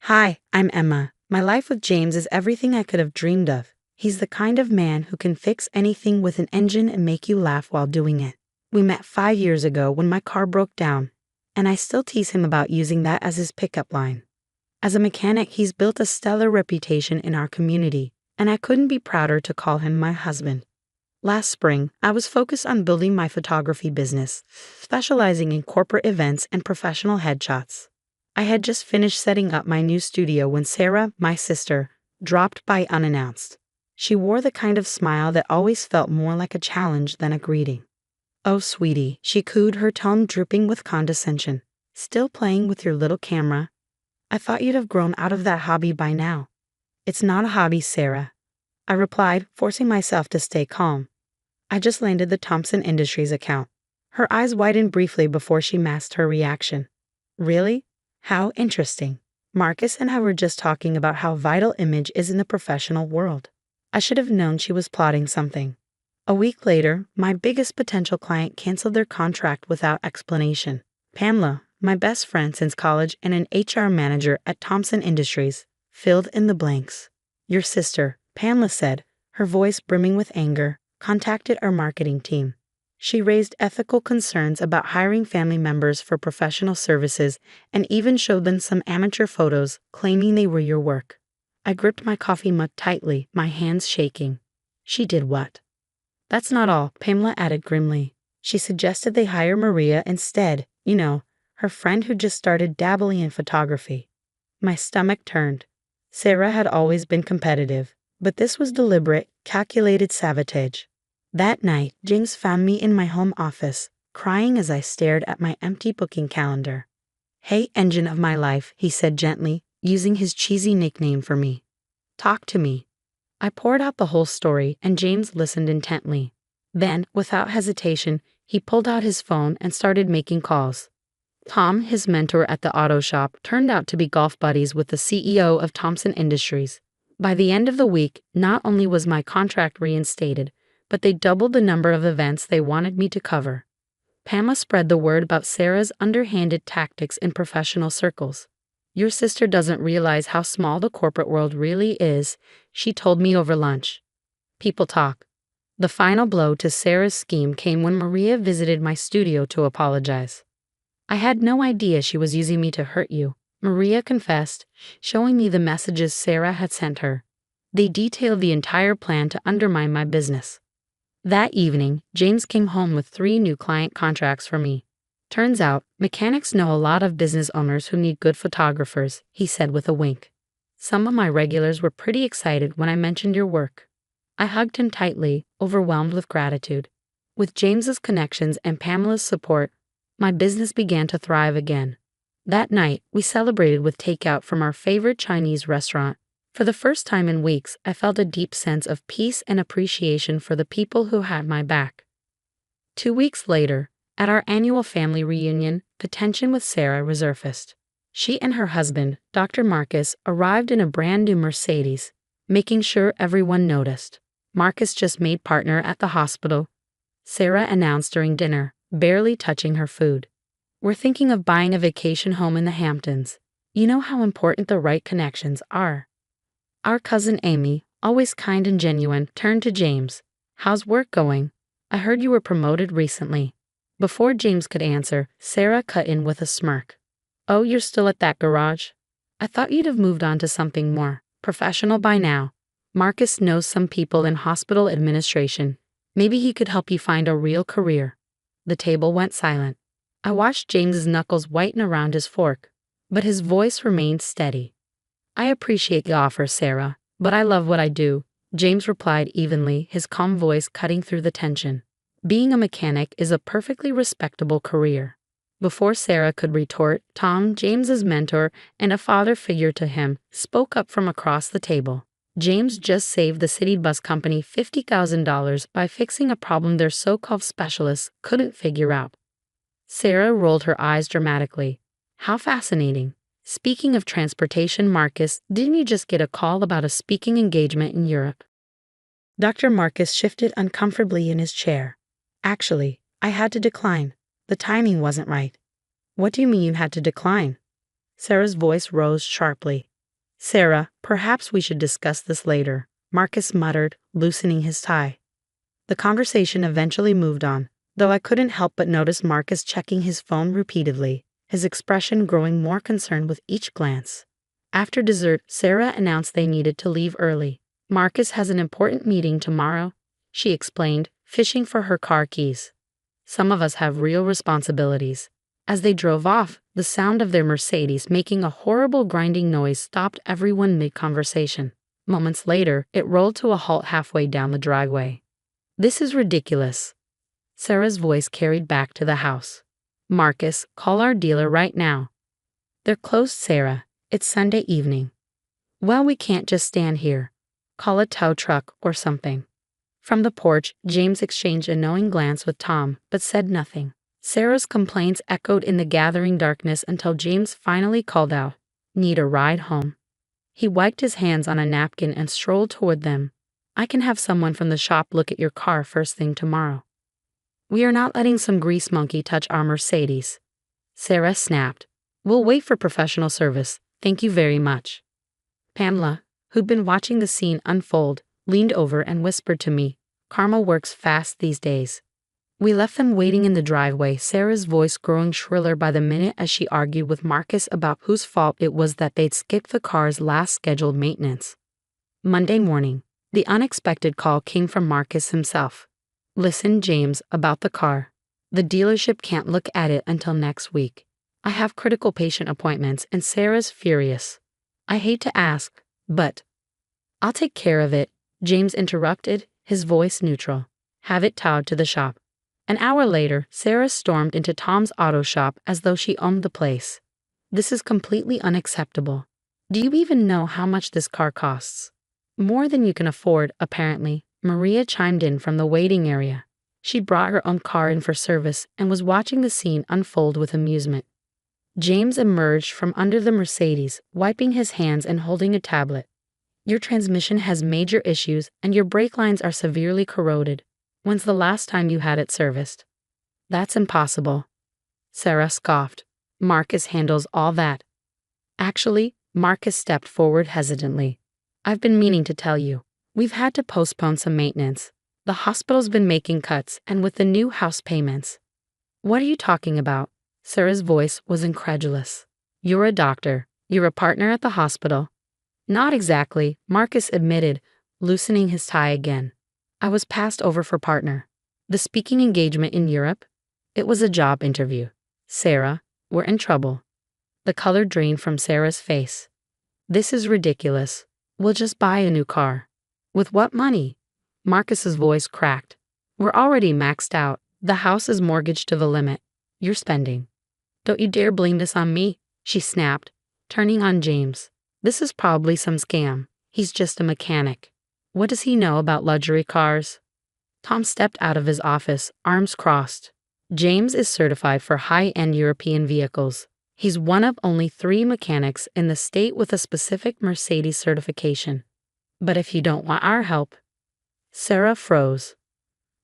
Hi, I'm Emma. My life with James is everything I could have dreamed of. He's the kind of man who can fix anything with an engine and make you laugh while doing it. We met 5 years ago when my car broke down, and I still tease him about using that as his pickup line. As a mechanic, he's built a stellar reputation in our community, and I couldn't be prouder to call him my husband. Last spring, I was focused on building my photography business, specializing in corporate events and professional headshots. I had just finished setting up my new studio when Sarah, my sister, dropped by unannounced. She wore the kind of smile that always felt more like a challenge than a greeting. "Oh, sweetie," she cooed, her tone dripping with condescension. "Still playing with your little camera? I thought you'd have grown out of that hobby by now." "It's not a hobby, Sarah," I replied, forcing myself to stay calm. "I just landed the Thompson Industries account." Her eyes widened briefly before she masked her reaction. "Really? How interesting." Marcus and I were just talking about how vital image is in the professional world. I should have known she was plotting something. A week later, my biggest potential client canceled their contract without explanation. Pamela, my best friend since college and an HR manager at Thompson Industries, filled in the blanks. "Your sister," Pamela said, her voice brimming with anger, "contacted our marketing team. She raised ethical concerns about hiring family members for professional services and even showed them some amateur photos claiming they were your work." I gripped my coffee mug tightly, my hands shaking. "She did what?" "That's not all," Pamela added grimly. "She suggested they hire Maria instead, her friend who just started dabbling in photography." My stomach turned. Sarah had always been competitive, but this was deliberate, calculated sabotage. That night, James found me in my home office, crying as I stared at my empty booking calendar. "Hey, engine of my life," he said gently, using his cheesy nickname for me. "Talk to me." I poured out the whole story, and James listened intently. Then, without hesitation, he pulled out his phone and started making calls. Tom, his mentor at the auto shop, turned out to be golf buddies with the CEO of Thompson Industries. By the end of the week, not only was my contract reinstated, but they doubled the number of events they wanted me to cover. Pamela spread the word about Sarah's underhanded tactics in professional circles. "Your sister doesn't realize how small the corporate world really is," she told me over lunch. People talk. The final blow to Sarah's scheme came when Maria visited my studio to apologize. "I had no idea she was using me to hurt you," Maria confessed, showing me the messages Sarah had sent her. They detailed the entire plan to undermine my business. That evening, James came home with 3 new client contracts for me. "Turns out, mechanics know a lot of business owners who need good photographers," he said with a wink. "Some of my regulars were pretty excited when I mentioned your work." I hugged him tightly, overwhelmed with gratitude. With James's connections and Pamela's support, my business began to thrive again. That night, we celebrated with takeout from our favorite Chinese restaurant. For the first time in weeks, I felt a deep sense of peace and appreciation for the people who had my back. 2 weeks later, at our annual family reunion, the tension with Sarah resurfaced. She and her husband, Dr. Marcus, arrived in a brand new Mercedes, making sure everyone noticed. "Marcus just made partner at the hospital," Sarah announced during dinner, barely touching her food. "We're thinking of buying a vacation home in the Hamptons. You know how important the right connections are." Our cousin Amy, always kind and genuine, turned to James. "How's work going? I heard you were promoted recently." Before James could answer, Sarah cut in with a smirk. "Oh, you're still at that garage? I thought you'd have moved on to something more professional by now. Marcus knows some people in hospital administration. Maybe he could help you find a real career." The table went silent. I watched James's knuckles whiten around his fork, but his voice remained steady. "I appreciate the offer, Sarah, but I love what I do," James replied evenly, his calm voice cutting through the tension. "Being a mechanic is a perfectly respectable career." Before Sarah could retort, Tom, James's mentor and a father figure to him, spoke up from across the table. "James just saved the city bus company $50,000 by fixing a problem their so-called specialists couldn't figure out." Sarah rolled her eyes dramatically. "How fascinating. Speaking of transportation, Marcus, didn't you just get a call about a speaking engagement in Europe?" Dr. Marcus shifted uncomfortably in his chair. "Actually, I had to decline. The timing wasn't right." "What do you mean you had to decline?" Sarah's voice rose sharply. Sarah, perhaps we should discuss this later, Marcus muttered, loosening his tie. The conversation eventually moved on, though I couldn't help but notice Marcus checking his phone repeatedly, his expression growing more concerned with each glance. After dessert, Sarah announced they needed to leave early. Marcus has an important meeting tomorrow, she explained, fishing for her car keys. Some of us have real responsibilities. As they drove off, the sound of their Mercedes making a horrible grinding noise stopped everyone mid-conversation. Moments later, it rolled to a halt halfway down the driveway. "This is ridiculous," Sarah's voice carried back to the house. "Marcus, call our dealer right now." "They're closed, Sarah. It's Sunday evening." "Well, we can't just stand here. Call a tow truck or something." From the porch, James exchanged a knowing glance with Tom, but said nothing. Sarah's complaints echoed in the gathering darkness until James finally called out, "Need a ride home?" He wiped his hands on a napkin and strolled toward them. "I can have someone from the shop look at your car first thing tomorrow." "We are not letting some grease monkey touch our Mercedes," Sarah snapped. "We'll wait for professional service, thank you very much." Pamela, who'd been watching the scene unfold, leaned over and whispered to me, "Karma works fast these days." We left them waiting in the driveway, Sarah's voice growing shriller by the minute as she argued with Marcus about whose fault it was that they'd skipped the car's last scheduled maintenance. Monday morning, the unexpected call came from Marcus himself. "Listen, James, about the car. The dealership can't look at it until next week. I have critical patient appointments and Sarah's furious. I hate to ask, but—" "I'll take care of it," James interrupted, his voice neutral. "Have it towed to the shop." An hour later, Sarah stormed into Tom's auto shop as though she owned the place. "This is completely unacceptable. Do you even know how much this car costs?" "More than you can afford, apparently," Maria chimed in from the waiting area. She brought her own car in for service and was watching the scene unfold with amusement. James emerged from under the Mercedes, wiping his hands and holding a tablet. "Your transmission has major issues and your brake lines are severely corroded. When's the last time you had it serviced?" "That's impossible," Sarah scoffed. "Marcus handles all that." Actually, Marcus stepped forward hesitantly. "I've been meaning to tell you. We've had to postpone some maintenance. The hospital's been making cuts, and with the new house payments—" "What are you talking about?" Sarah's voice was incredulous. "You're a doctor. You're a partner at the hospital." "Not exactly," Marcus admitted, loosening his tie again. "I was passed over for partner. The speaking engagement in Europe? It was a job interview." "Sarah, we're in trouble." The color drained from Sarah's face. "This is ridiculous. We'll just buy a new car." "With what money?" Marcus's voice cracked. "We're already maxed out. The house is mortgaged to the limit. You're spending." "Don't you dare blame this on me," she snapped, turning on James. "This is probably some scam. He's just a mechanic. What does he know about luxury cars?" Tom stepped out of his office, arms crossed. "James is certified for high-end European vehicles. He's one of only 3 mechanics in the state with a specific Mercedes certification. But if you don't want our help—" Sarah froze.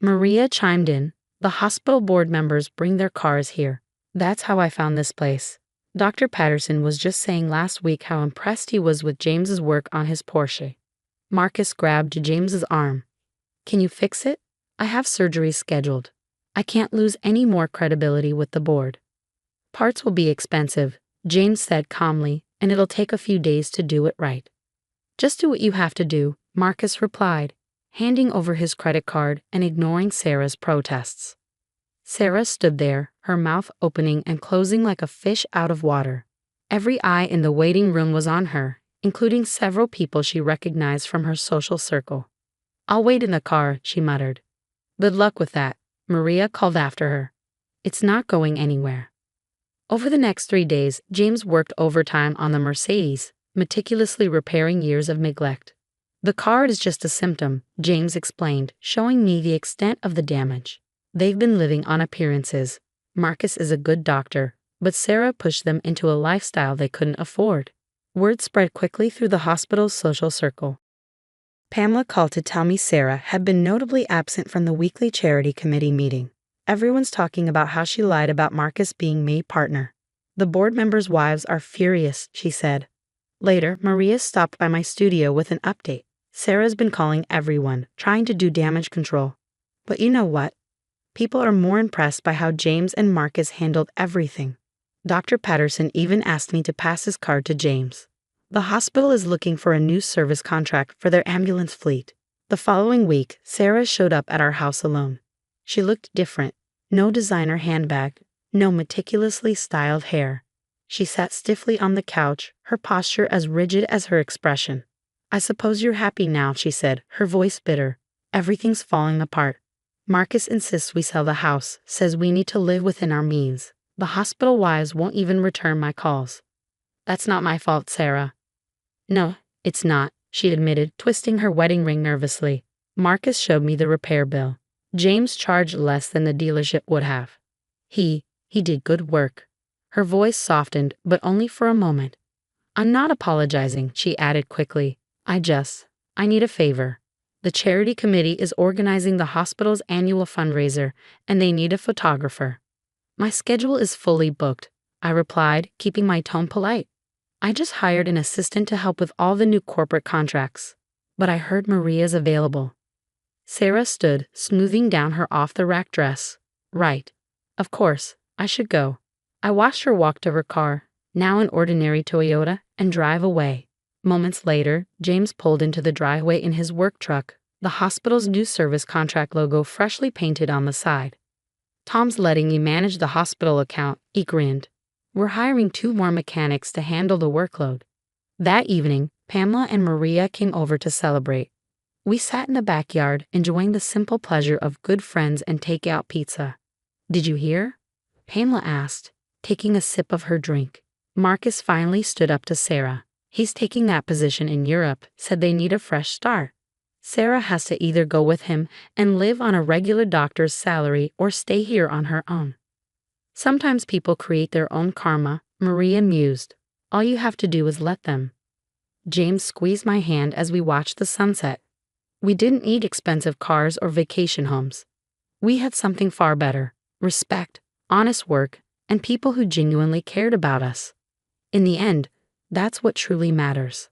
Maria chimed in. "The hospital board members bring their cars here. That's how I found this place. Dr. Patterson was just saying last week how impressed he was with James's work on his Porsche." Marcus grabbed James's arm. "Can you fix it? I have surgery scheduled. I can't lose any more credibility with the board." "Parts will be expensive," James said calmly, "and it'll take a few days to do it right." "Just do what you have to do," Marcus replied, handing over his credit card and ignoring Sarah's protests. Sarah stood there, her mouth opening and closing like a fish out of water. Every eye in the waiting room was on her, including several people she recognized from her social circle. "I'll wait in the car," she muttered. "Good luck with that," Maria called after her. "It's not going anywhere." Over the next 3 days, James worked overtime on the Mercedes, meticulously repairing years of neglect. "The car is just a symptom," James explained, showing me the extent of the damage. "They've been living on appearances. Marcus is a good doctor, but Sarah pushed them into a lifestyle they couldn't afford." Word spread quickly through the hospital's social circle. Pamela called to tell me Sarah had been notably absent from the weekly charity committee meeting. "Everyone's talking about how she lied about Marcus being made partner. The board members' wives are furious," she said. Later, Maria stopped by my studio with an update. Sarah's been calling everyone, trying to do damage control. But you know what? People are more impressed by how James and Marcus handled everything. Dr. Patterson even asked me to pass his card to James. The hospital is looking for a new service contract for their ambulance fleet. The following week, Sarah showed up at our house alone. She looked different. No designer handbag, no meticulously styled hair. She sat stiffly on the couch, her posture as rigid as her expression. "I suppose you're happy now," she said, her voice bitter. "Everything's falling apart. Marcus insists we sell the house, says we need to live within our means. The hospital wives won't even return my calls." "That's not my fault, Sarah." "No, it's not," she admitted, twisting her wedding ring nervously. "Marcus showed me the repair bill. James charged less than the dealership would have. He did good work." Her voice softened, but only for a moment. "I'm not apologizing," she added quickly. I need a favor. The charity committee is organizing the hospital's annual fundraiser, and they need a photographer." "My schedule is fully booked," I replied, keeping my tone polite. "I just hired an assistant to help with all the new corporate contracts. But I heard Maria's available." Sarah stood, smoothing down her off-the-rack dress. "Right. Of course, I should go." I watched her walk to her car, now an ordinary Toyota, and drive away. Moments later, James pulled into the driveway in his work truck, the hospital's new service contract logo freshly painted on the side. "Tom's letting you manage the hospital account," he grinned. "We're hiring 2 more mechanics to handle the workload." That evening, Pamela and Maria came over to celebrate. We sat in the backyard, enjoying the simple pleasure of good friends and takeout pizza. "Did you hear?" Pamela asked, taking a sip of her drink. "Marcus finally stood up to Sarah. He's taking that position in Europe, said they need a fresh start. Sarah has to either go with him and live on a regular doctor's salary or stay here on her own." "Sometimes people create their own karma," Maria mused. "All you have to do is let them." James squeezed my hand as we watched the sunset. We didn't need expensive cars or vacation homes. We had something far better: respect, honest work, and people who genuinely cared about us. In the end, that's what truly matters.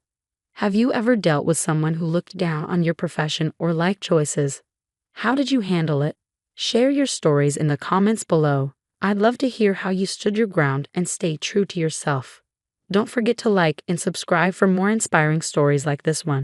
Have you ever dealt with someone who looked down on your profession or life choices? How did you handle it? Share your stories in the comments below. I'd love to hear how you stood your ground and stayed true to yourself. Don't forget to like and subscribe for more inspiring stories like this one.